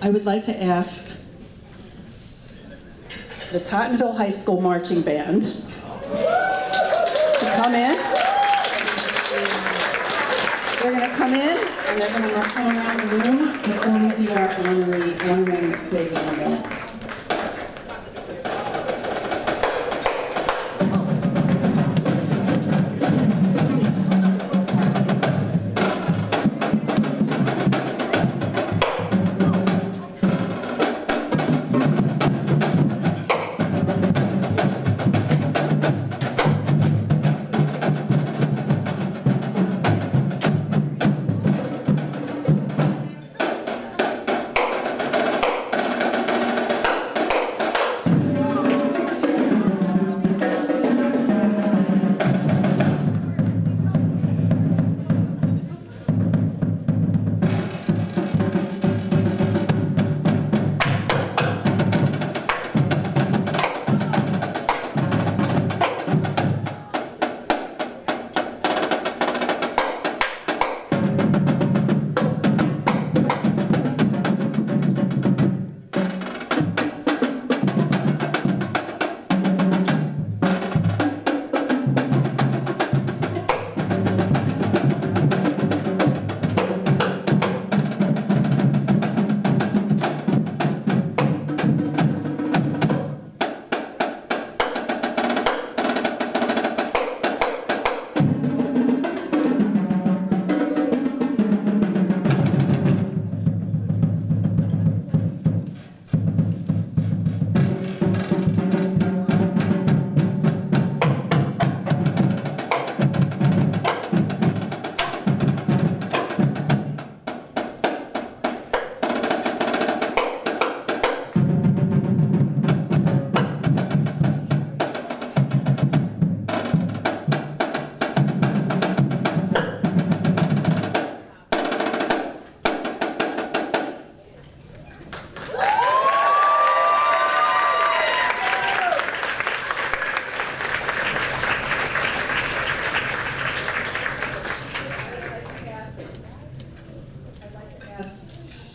I would like to ask the Tottenville High School Marching Band to come in. They're going to come in and they're going to come around the room before we do our honoree honoring David LaMorte.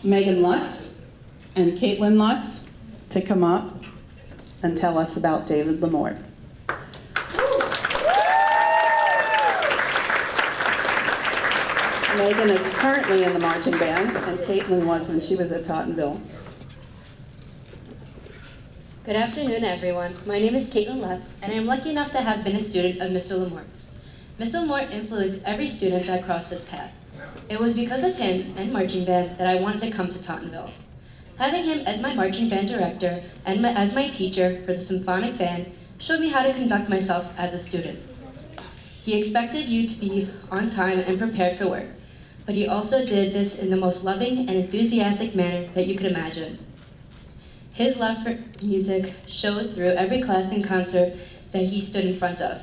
Megan Lutz and Caitlin Lutz to come up and tell us about David LaMorte. Megan is currently in the marching band, and Caitlin was when she was at Tottenville. Good afternoon, everyone. My name is Caitlin Lutz, and I am lucky enough to have been a student of Mr. LaMorte's. Mr. LaMorte influenced every student that crossed his path. It was because of him and marching band that I wanted to come to Tottenville. Having him as my marching band director and as my teacher for the symphonic band showed me how to conduct myself as a student. He expected you to be on time and prepared for work, but he also did this in the most loving and enthusiastic manner that you could imagine. His love for music showed through every class and concert that he stood in front of.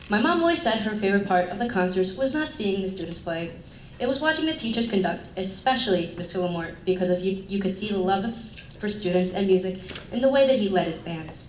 My mom always said her favorite part of the concerts was not seeing the students play. It was watching the teachers conduct, especially Mr. LaMorte, because of you could see the love for students and music in the way that he led his bands.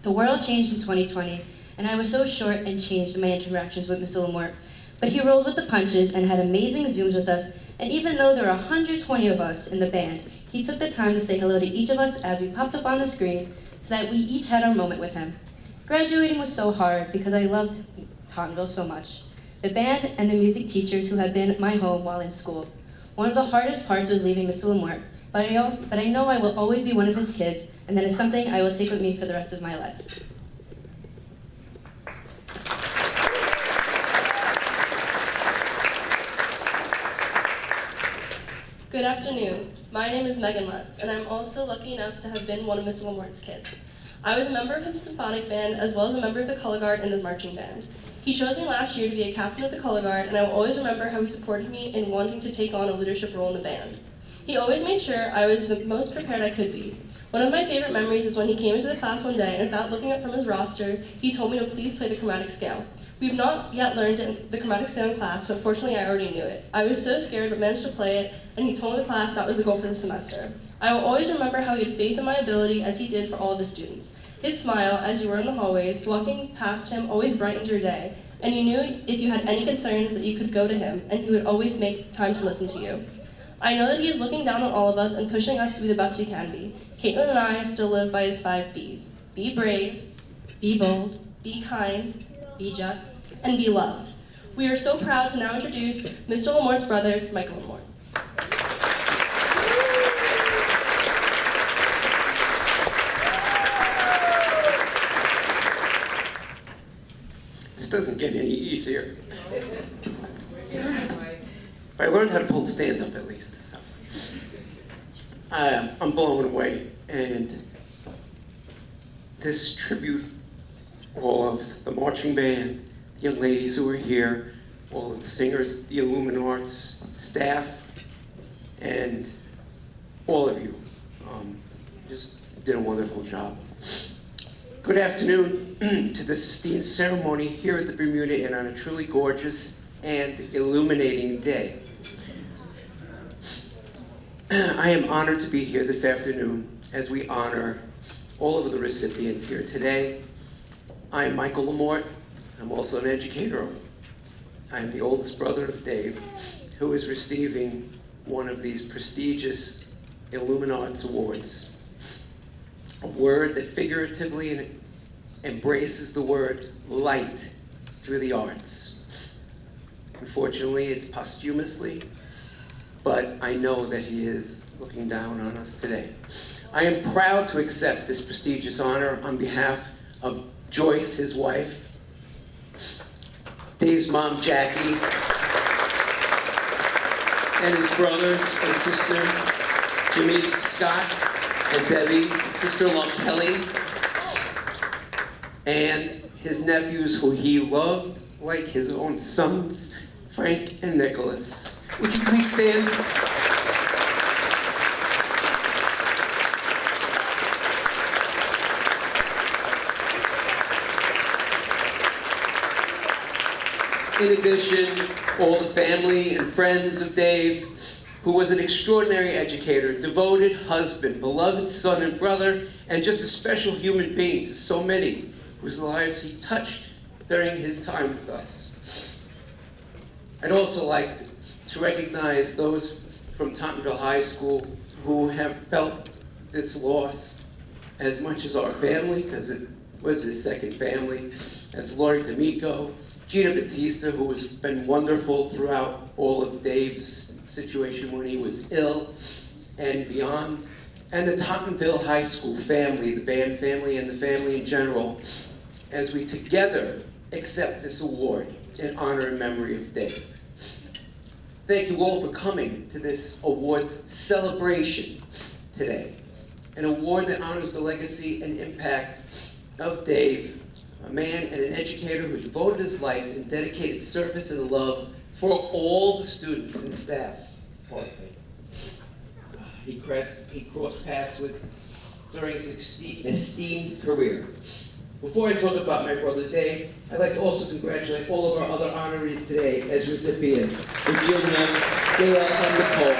The world changed in 2020, and I was so short and changed in my interactions with Mr. LaMorte, but he rolled with the punches and had amazing Zooms with us, and even though there were 120 of us in the band, he took the time to say hello to each of us as we popped up on the screen so that we each had our moment with him. Graduating was so hard because I loved Tottenville so much. The band and the music teachers who had been my home while in school. One of the hardest parts was leaving Mr. LaMorte, but I know I will always be one of his kids, and that is something I will take with me for the rest of my life. Good afternoon. My name is Megan Lutz, and I'm also lucky enough to have been one of Mr. LaMorte's kids. I was a member of his symphonic band as well as a member of the color guard and his marching band. He chose me last year to be a captain of the color guard, and I will always remember how he supported me in wanting to take on a leadership role in the band. He always made sure I was the most prepared I could be. One of my favorite memories is when he came into the class one day, and without looking up from his roster, he told me to please play the chromatic scale. We've not yet learned the chromatic scale in class, but fortunately I already knew it. I was so scared but managed to play it, and he told the class that was the goal for the semester. I will always remember how he had faith in my ability as he did for all of his students. His smile, as you were in the hallways, walking past him always brightened your day, and you knew if you had any concerns that you could go to him, and he would always make time to listen to you. I know that he is looking down on all of us and pushing us to be the best we can be. Caitlin and I still live by his 5 B's. Be brave, be bold, be kind, be just, and be loved. We are so proud to now introduce Mr. LaMorte's brother, Michael LaMorte. This doesn't get any easier. But I learned how to pull stand-up at least. So. I'm blown away, and this tribute, all of the marching band, the young ladies who are here, all of the singers, the Illuminarts, staff, and all of you, just did a wonderful job. Good afternoon to this esteemed ceremony here at the Bermuda Inn on a truly gorgeous and illuminating day. I am honored to be here this afternoon as we honor all of the recipients here today. I am Michael LaMorte. I'm also an educator. I am the oldest brother of Dave, who is receiving one of these prestigious Illuminarts Awards. A word that figuratively embraces the word light through the arts. Unfortunately, it's posthumously, but I know that he is looking down on us today. I am proud to accept this prestigious honor on behalf of Joyce, his wife, Dave's mom, Jackie, and his brothers and sister, Jimmy, Scott, and Debbie, sister-in-law Kelly, and his nephews who he loved like his own sons, Frank and Nicholas. Would you please stand? In addition, all the family and friends of Dave, who was an extraordinary educator, devoted husband, beloved son and brother, and just a special human being to so many whose lives he touched during his time with us. I'd also like to recognize those from Tottenville High School who have felt this loss as much as our family, because it was his second family. That's Lori D'Amico, Gina Batista, who has been wonderful throughout all of Dave's situation when he was ill and beyond, and the Tottenville High School family, the band family and the family in general, as we together accept this award in honor and memory of Dave. Thank you all for coming to this awards celebration today, an award that honors the legacy and impact of Dave, a man and an educator who devoted his life and dedicated service and love for all the students and staff. He crossed paths with during his esteemed career. Before I talk about my brother Dave, I'd like to also congratulate all of our other honorees today as recipients, Virginia, Gail, and Nicole.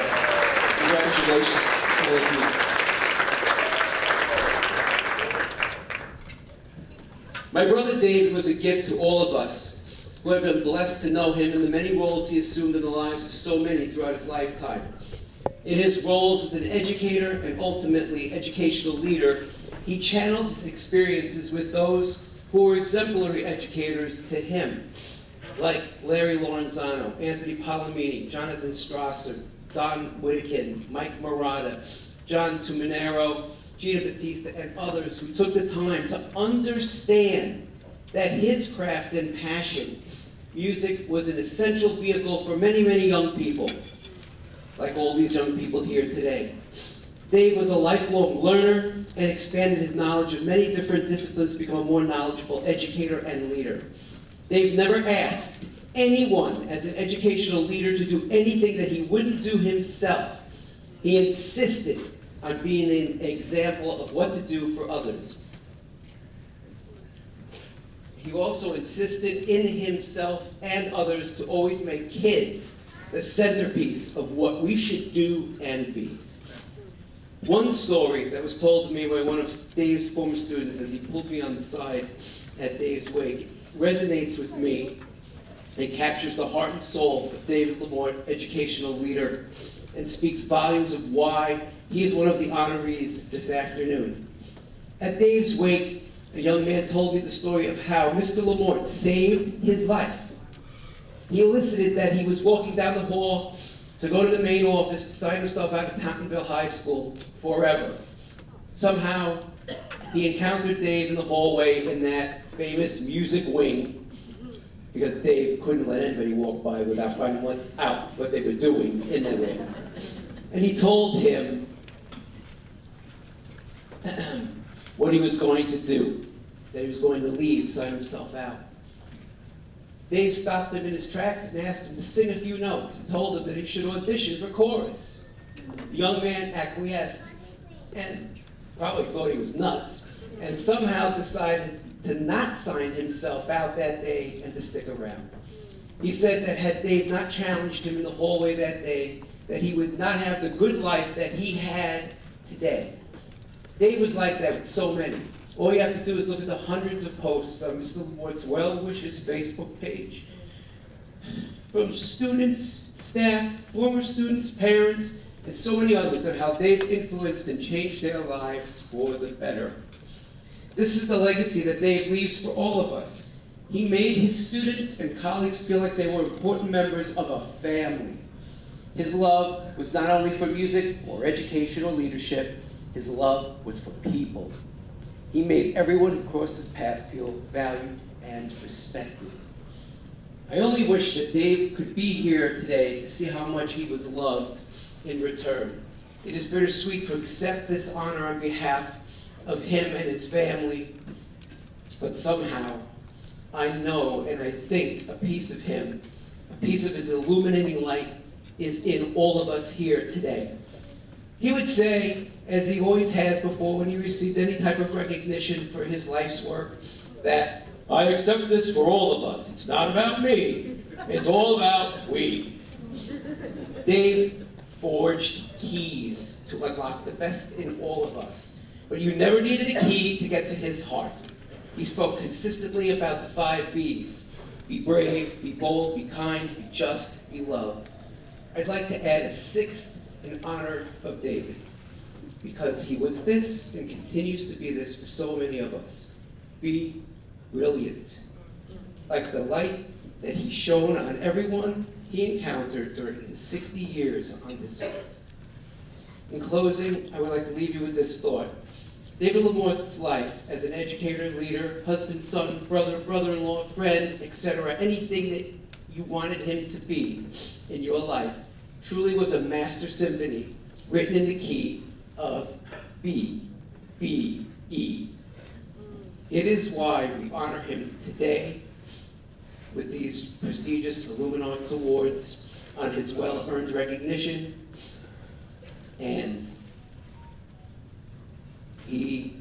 Congratulations, all of you. My brother Dave was a gift to all of us who have been blessed to know him in the many roles he assumed in the lives of so many throughout his lifetime. In his roles as an educator and ultimately educational leader, he channeled his experiences with those who were exemplary educators to him, like Larry Lorenzano, Anthony Palomini, Jonathan Strasser, Don Whittekin, Mike Murata, John Tuminero, Gina Batista, and others who took the time to understand that his craft and passion, music, was an essential vehicle for many, many young people, like all these young people here today. Dave was a lifelong learner and expanded his knowledge of many different disciplines to become a more knowledgeable educator and leader. Dave never asked anyone as an educational leader to do anything that he wouldn't do himself. He insisted on being an example of what to do for others. He also insisted in himself and others to always make kids the centerpiece of what we should do and be. One story that was told to me by one of Dave's former students as he pulled me on the side at Dave's wake resonates with me It captures the heart and soul of David LaMorte, educational leader, and speaks volumes of why he's one of the honorees this afternoon. At Dave's wake, a young man told me the story of how Mr. LaMorte saved his life. He elicited that he was walking down the hall to go to the main office to sign himself out of Tauntonville High School forever. Somehow, he encountered Dave in the hallway in that famous music wing, because Dave couldn't let anybody walk by without finding out what they were doing in the wing. And he told him what he was going to do, that he was going to leave, sign himself out. Dave stopped him in his tracks and asked him to sing a few notes and told him that he should audition for chorus. The young man acquiesced and probably thought he was nuts, and somehow decided to not sign himself out that day and to stick around. He said that had Dave not challenged him in the hallway that day, that he would not have the good life that he had today. Dave was like that with so many. All you have to do is look at the hundreds of posts on Mr. LaMorte's Well Wishes Facebook page. From students, staff, former students, parents, and so many others on how Dave influenced and changed their lives for the better. This is the legacy that Dave leaves for all of us. He made his students and colleagues feel like they were important members of a family. His love was not only for music or educational leadership, his love was for people. He made everyone who crossed his path feel valued and respected. I only wish that Dave could be here today to see how much he was loved in return. It is bittersweet to accept this honor on behalf of him and his family, but somehow I know and I think a piece of him, a piece of his illuminating light is in all of us here today. He would say, as he always has before when he received any type of recognition for his life's work, that I accept this for all of us. It's not about me. It's all about we. Dave forged keys to unlock the best in all of us. But you never needed a key to get to his heart. He spoke consistently about the 5 B's. Be brave, be bold, be kind, be just, be loved. I'd like to add a 6th in honor of David, because he was this and continues to be this for so many of us. Be brilliant. Like the light that he shone on everyone he encountered during his 60 years on this earth. In closing, I would like to leave you with this thought. David LaMorte's life as an educator, leader, husband, son, brother, brother-in-law, friend, etc., anything that you wanted him to be in your life, truly was a master symphony written in the key of B, B, E. It is why we honor him today with these prestigious Illuminance Awards on his well-earned recognition, and he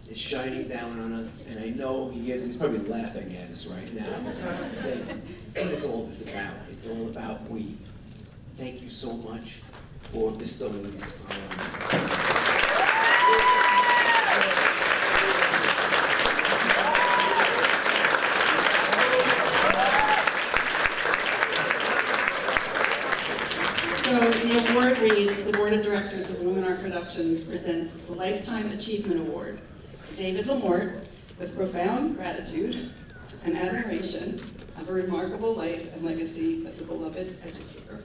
is shining down on us, and I know he is. He's probably laughing at us right now, saying, what is all this about? It's all about we. Thank you so much for bestowing these honors. So the award reads, the Board of Directors of Luminar Productions presents the Lifetime Achievement Award to David LaMorte with profound gratitude and admiration of a remarkable life and legacy as a beloved educator.